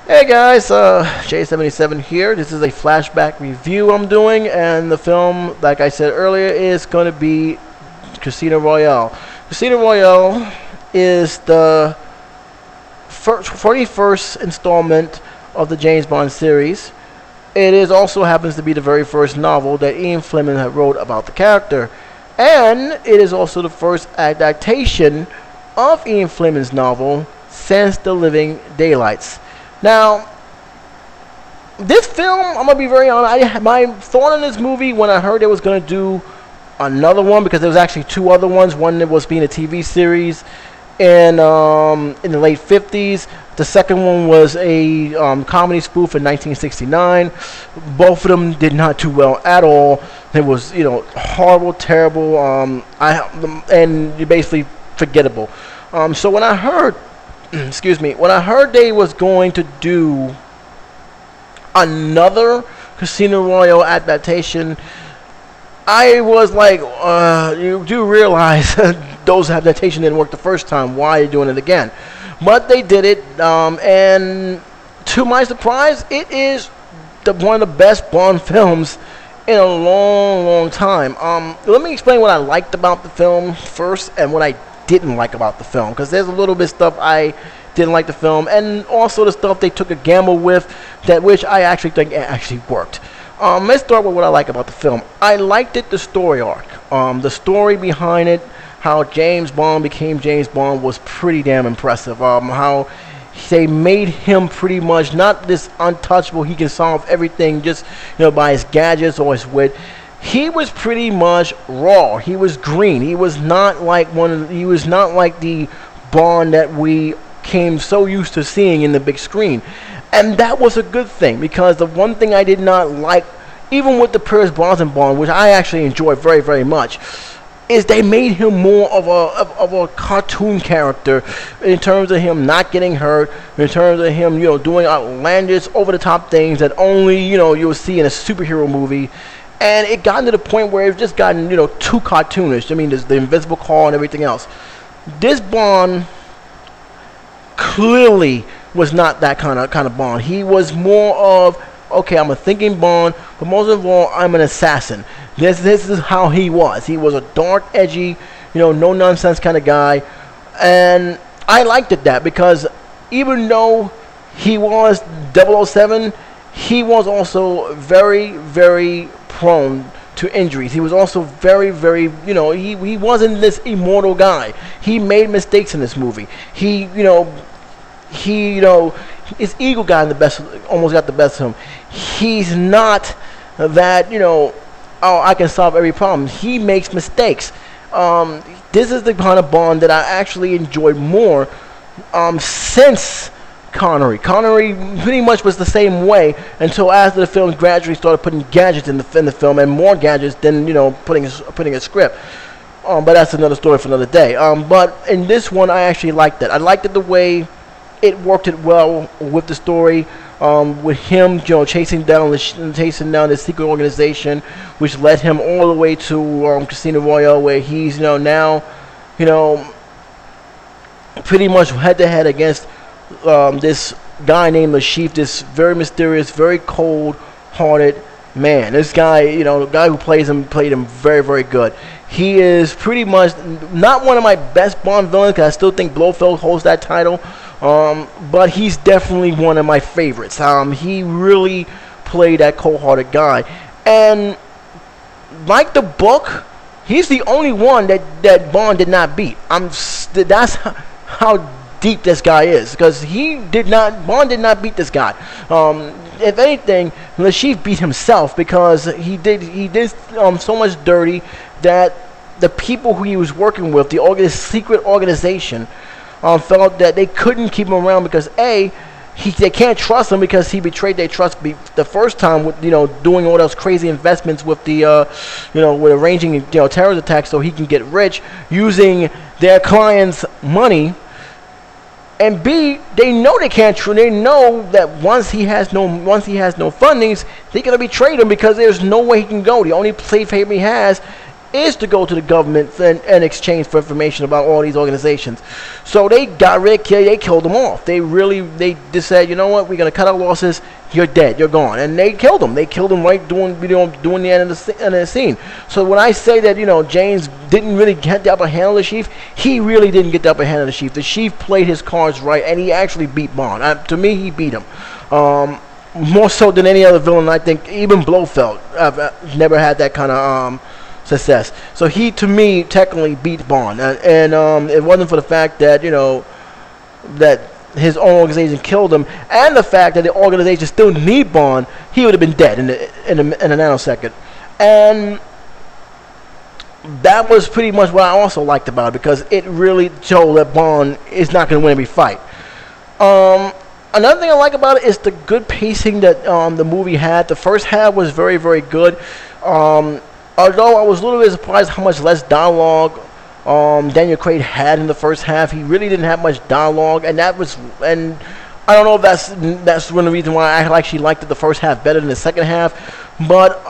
Hey guys, J77 here. This is a flashback review I'm doing, and the film, like I said earlier, is going to be Casino Royale. Casino Royale is the 41st installment of the James Bond series. It also happens to be the very first novel that Ian Fleming had wrote about the character, and it is also the first adaptation of Ian Fleming's novel since The Living Daylights. Now, this film, I'm going to be very honest, my thought on this movie when I heard they was going to do another one, because there was actually two other ones. One that was being a TV series in the late 50s. The second one was a comedy spoof in 1969. Both of them did not do well at all. It was, horrible, terrible, and basically forgettable. So when I heard when I heard they was going to do another Casino Royale adaptation, I was like, you do realize those adaptations didn't work the first time. Why are you doing it again? But they did it, and to my surprise, it is one of the best Bond films in a long, long time. Let me explain what I liked about the film first and what I didn't like about the film, because there's a little bit of stuff I didn't like the film, and also the stuff they took a gamble with, which I actually think actually worked. Let's start with what I like about the film. I liked the story arc. The story behind it, how James Bond became James Bond, was pretty damn impressive. How they made him pretty much not this untouchable, he can solve everything just by his gadgets or his wit. He was pretty much raw. He was green. He was not like he was not like the Bond that we came so used to seeing in the big screen. And that was a good thing, because the one thing I did not like, even with the Pierce Brosnan Bond, which I actually enjoy very, very much, is they made him more of a cartoon character, in terms of him not getting hurt, in terms of him doing outlandish, over-the-top things that only you'll see in a superhero movie. And it got to the point where it's just gotten, too cartoonish. I mean, there's the invisible claw and everything else. This Bond clearly was not that kind of Bond. He was more of, okay, I'm a thinking Bond, but most of all, I'm an assassin. This is how he was. He was a dark, edgy, no-nonsense kind of guy. And I liked that, because even though he was 007, he was also very, very prone to injuries. He was also very, very, he wasn't this immortal guy. He made mistakes in this movie. His ego almost got the best of him. He's not that, oh, I can solve every problem. He makes mistakes. This is the kind of Bond that I actually enjoyed more since Connery. Connery pretty much was the same way until after the film gradually started putting gadgets in the film, and more gadgets than putting a script. But that's another story for another day. But in this one, I actually liked it. I liked it the way it worked it well with the story, with him chasing down this secret organization, which led him all the way to Casino Royale, where he's now pretty much head to head against this guy named Le Chiffre, this very mysterious, very cold-hearted man. This guy, the guy who played him very, very good. He is pretty much not one of my best Bond villains, because I still think Blofeld holds that title, but he's definitely one of my favorites. He really played that cold-hearted guy, and like the book, he's the only one that Bond did not beat. That's how deep this guy is, because Bond did not beat this guy. If anything, Le Chiffre beat himself, because he did so much dirty that the people who he was working with, the secret organization, felt that they couldn't keep him around, because they can't trust him, because he betrayed their trust the first time with doing all those crazy investments with with arranging terrorist attacks so he can get rich using their clients' money. And B, they know they can't. They know that once he has no fundings, they're gonna betray him, because there's no way he can go. The only safe haven he has is to go to the government and exchange for information about all these organizations. So they got rid of, they killed them off. They just said, you know what, we're gonna cut our losses. You're dead. You're gone. And they killed him. They killed him right doing the end of the scene. So when I say that, you know, James didn't really get the upper hand of the Chief, he really didn't get the upper hand of the Chief. The Chief played his cards right, and he actually beat Bond. To me, he beat him. More so than any other villain, I think. Even Blofeld never had that kind of success. So he, to me, technically beat Bond. And it wasn't for the fact that, you know, that his own organization killed him, and the fact that the organization still need Bond, he would have been dead in a nanosecond. And that was pretty much what I also liked about it, because it really showed that Bond is not going to win every fight. Another thing I like about it is the good pacing that the movie had. The first half was very, very good. Although I was a little bit surprised how much less dialogue Daniel Graig had in the first half. He really didn't have much dialogue, and I don't know if that's one of the reasons why I actually liked the first half better than the second half. But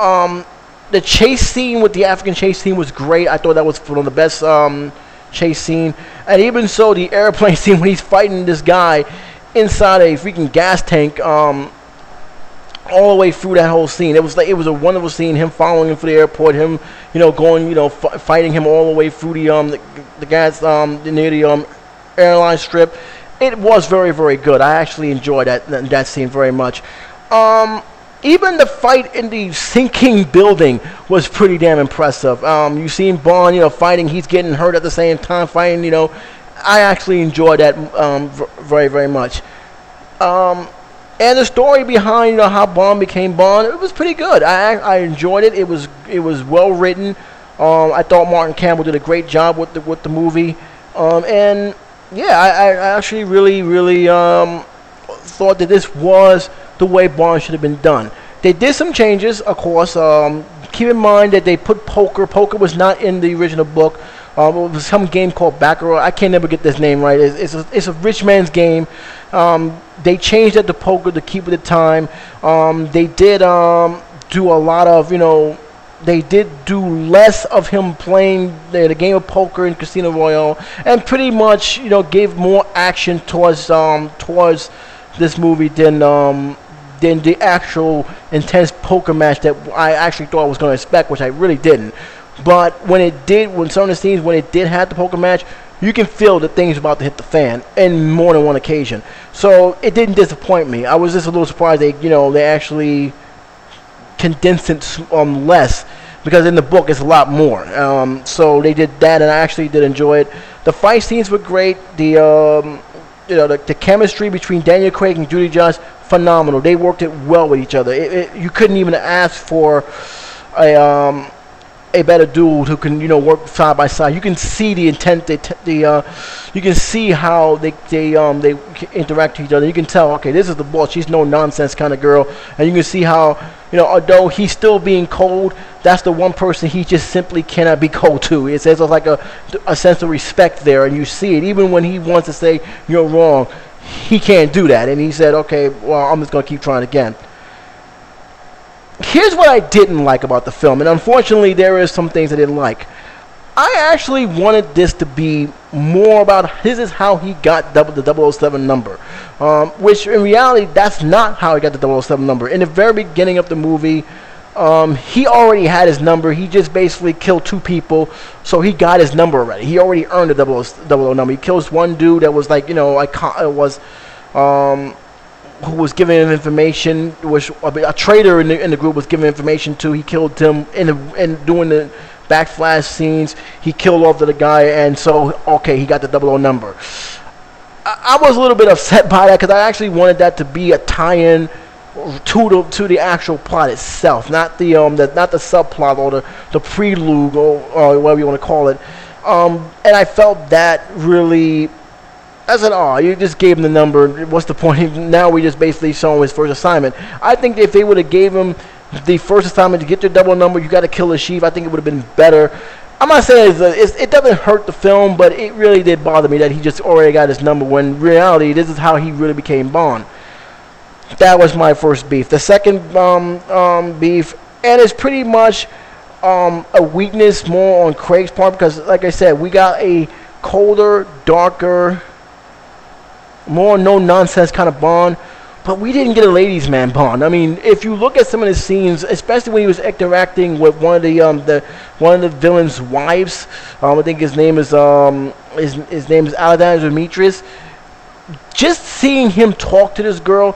the chase scene with the African chase scene was great. I thought that was one of the best chase scene. And even so, the airplane scene when he's fighting this guy inside a freaking gas tank, all the way through that whole scene, it was a wonderful scene. Him following him through the airport, him, you know, going, you know, fighting him all the way through the gas near the airline strip. It was very, very good. I actually enjoyed that scene very much. Even the fight in the sinking building was pretty damn impressive. You seen Bond, you know, fighting. He's getting hurt at the same time fighting. You know, I actually enjoyed that very, very much. And the story behind, you know, how Bond became Bond, it was pretty good. I enjoyed it. It was well written. I thought Martin Campbell did a great job with the movie. And yeah, I actually really thought that this was the way Bond should have been done. They did some changes, of course. Keep in mind that they put poker. Poker was not in the original book. It was some game called Baccarat. I can't never get this name right. It's a rich man's game. They changed it to poker to keep with the time. They did do a lot of, you know, they did do less of him playing the game of poker in Casino Royale, and pretty much, you know, gave more action towards this movie than the actual intense poker match that I actually thought I was going to expect, which I really didn't. But when some of the scenes when it did have the poker match, you can feel that things about to hit the fan in more than one occasion. So it didn't disappoint me. I was just a little surprised they actually condensed it less, because in the book it's a lot more. So they did that, and I actually did enjoy it. The fight scenes were great. The chemistry between Daniel Graig and Judy Josh, phenomenal. They worked it well with each other. You couldn't even ask for a better dude who can, you know, work side by side. You can see the intent. You can see how they interact with each other. You can tell, okay, this is the boss. She's no nonsense kind of girl. And you can see how, you know, although he's still being cold, that's the one person he just simply cannot be cold to. There's like a sense of respect there, and you see it. Even when he wants to say you're wrong, he can't do that. And he said, okay, well, I'm just going to keep trying again. Here's what I didn't like about the film, and unfortunately there is some things I didn't like. I actually wanted this to be more about this is how he got the 007 number, which in reality that's not how he got the 007 number. In the very beginning of the movie, he already had his number. He just basically killed 2 people, so he got his number already. He already earned the 00 number. He kills one dude that was like, you know, who was giving him information, which a traitor in the group was giving information to. He killed him in doing the backflash scenes. He killed off the guy, and so okay, he got the 00 number. I was a little bit upset by that, because I actually wanted that to be a tie-in to the actual plot itself, not the subplot or the prelude or whatever you want to call it. And I felt that really. I said, oh, you just gave him the number. What's the point? Now we just basically show him his first assignment. I think if they would have gave him the first assignment to get your 00 number, you got to kill the chief, I think it would have been better. I'm not saying it doesn't hurt the film, but it really did bother me that he just already got his number, when in reality, this is how he really became Bond. That was my first beef. The second beef, and it's pretty much a weakness more on Craig's part because, like I said, we got a colder, darker, more no-nonsense kind of Bond. But we didn't get a ladies' man Bond. I mean, if you look at some of the scenes, especially when he was interacting with one of the villain's wives, I think his name is Alexander Demetrius. Just seeing him talk to this girl,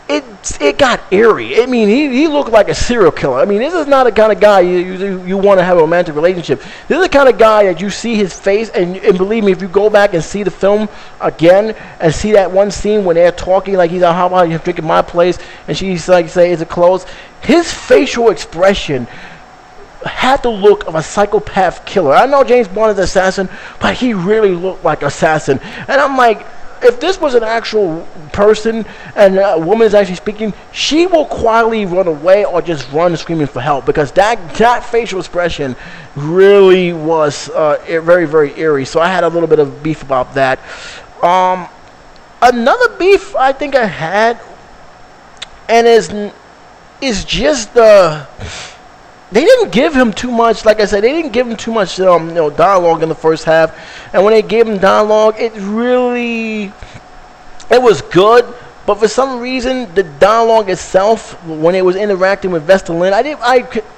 it got eerie. I mean, he looked like a serial killer. I mean, this is not the kind of guy you want to have a romantic relationship. This is the kind of guy that you see his face, and believe me, if you go back and see the film again and see that one scene when they're talking, like he's like, how about you drinking my place, and she's like, say, is it closed? His facial expression had the look of a psychopath killer. I know James Bond is an assassin, but he really looked like an assassin. And I'm like, if this was an actual person and a woman is actually speaking, she will quietly run away or just run screaming for help, because that facial expression really was very, very eerie. So I had a little bit of beef about that. Another beef I think I had, and is just they didn't give him too much. Like I said, they didn't give him too much dialogue in the first half. And when they gave him dialogue, it was good. But for some reason, the dialogue itself, when it was interacting with Vesta Lynn,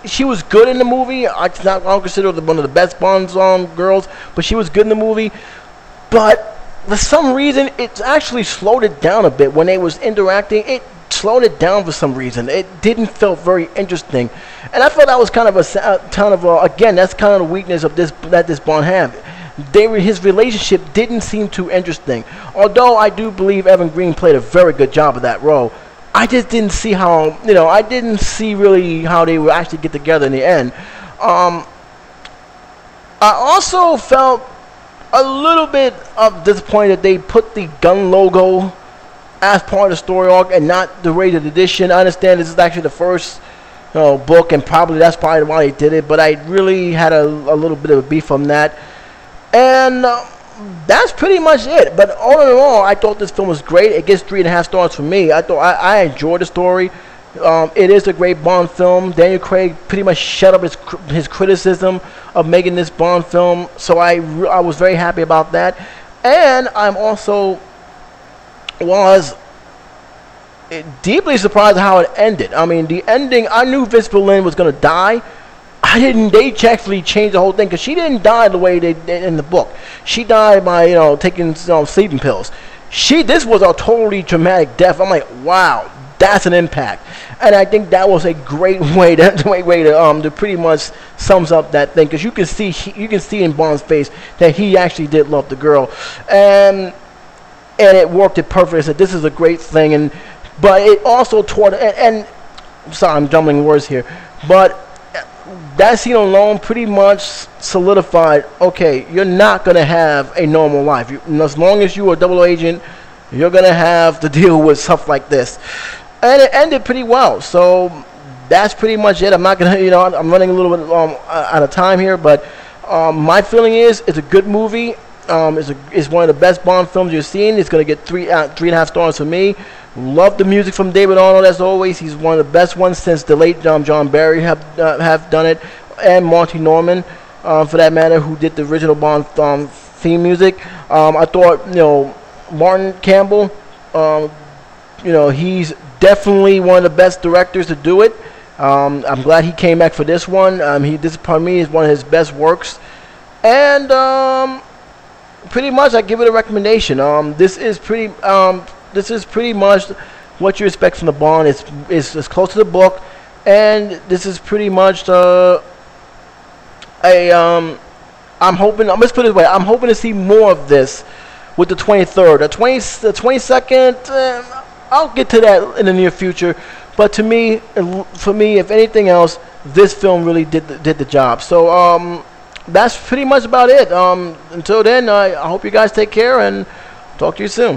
she was good in the movie. I don't consider her one of the best Bond girls, but she was good in the movie. But for some reason, it actually slowed it down a bit when they was interacting. It slowed it down for some reason. It didn't feel very interesting, and I felt that was kind of again, that's kind of the weakness of this Bond had. His relationship didn't seem too interesting. Although I do believe Evan Green played a very good job of that role, I just didn't see how I didn't see really how they would actually get together in the end. I also felt a little bit of disappointed that they put the gun logo as part of the story arc and not the rated edition. I understand this is actually the first book, and probably that's probably why they did it, but I really had a little bit of a beef on that. And that's pretty much it. But all in all, I thought this film was great. It gets 3.5 stars from me. I enjoyed the story. It is a great Bond film. Daniel Craig pretty much shut up his criticism of making this Bond film, so I was very happy about that. And I'm also was deeply surprised how it ended. I mean, the ending, I knew Vince Berlin was going to die. They actually changed the whole thing, because she didn't die the way they did in the book. She died by, taking sleeping pills. This was a totally dramatic death. I'm like, wow, that's an impact. And I think that was a great way to pretty much sums up that thing, because you can see in Bond's face that he actually did love the girl. And it worked it perfectly. I said, this is a great thing. But it also taught, and sorry, I'm jumbling words here, but that scene alone pretty much solidified, okay, you're not going to have a normal life. As long as you're a double agent, you're going to have to deal with stuff like this. And it ended pretty well. So that's pretty much it. I'm not going to, I'm running a little bit out of time here, but my feeling is it's a good movie. It's one of the best Bond films you've seen. It's going to get 3.5 stars from me. Love the music from David Arnold as always. He's one of the best ones since the late John Barry have done it, and Monty Norman, for that matter, who did the original Bond theme music. I thought Martin Campbell, he's definitely one of the best directors to do it. I'm glad he came back for this one. This for me is one of his best works, and pretty much I give it a recommendation. This is pretty much what you expect from the Bond. It's close to the book, and this is pretty much I'm hoping. Let's put it this way. I'm hoping to see more of this with the 23rd, the 22nd. I'll get to that in the near future. But for me, if anything else, this film really did the job. So that's pretty much about it. Until then, I hope you guys take care, and talk to you soon.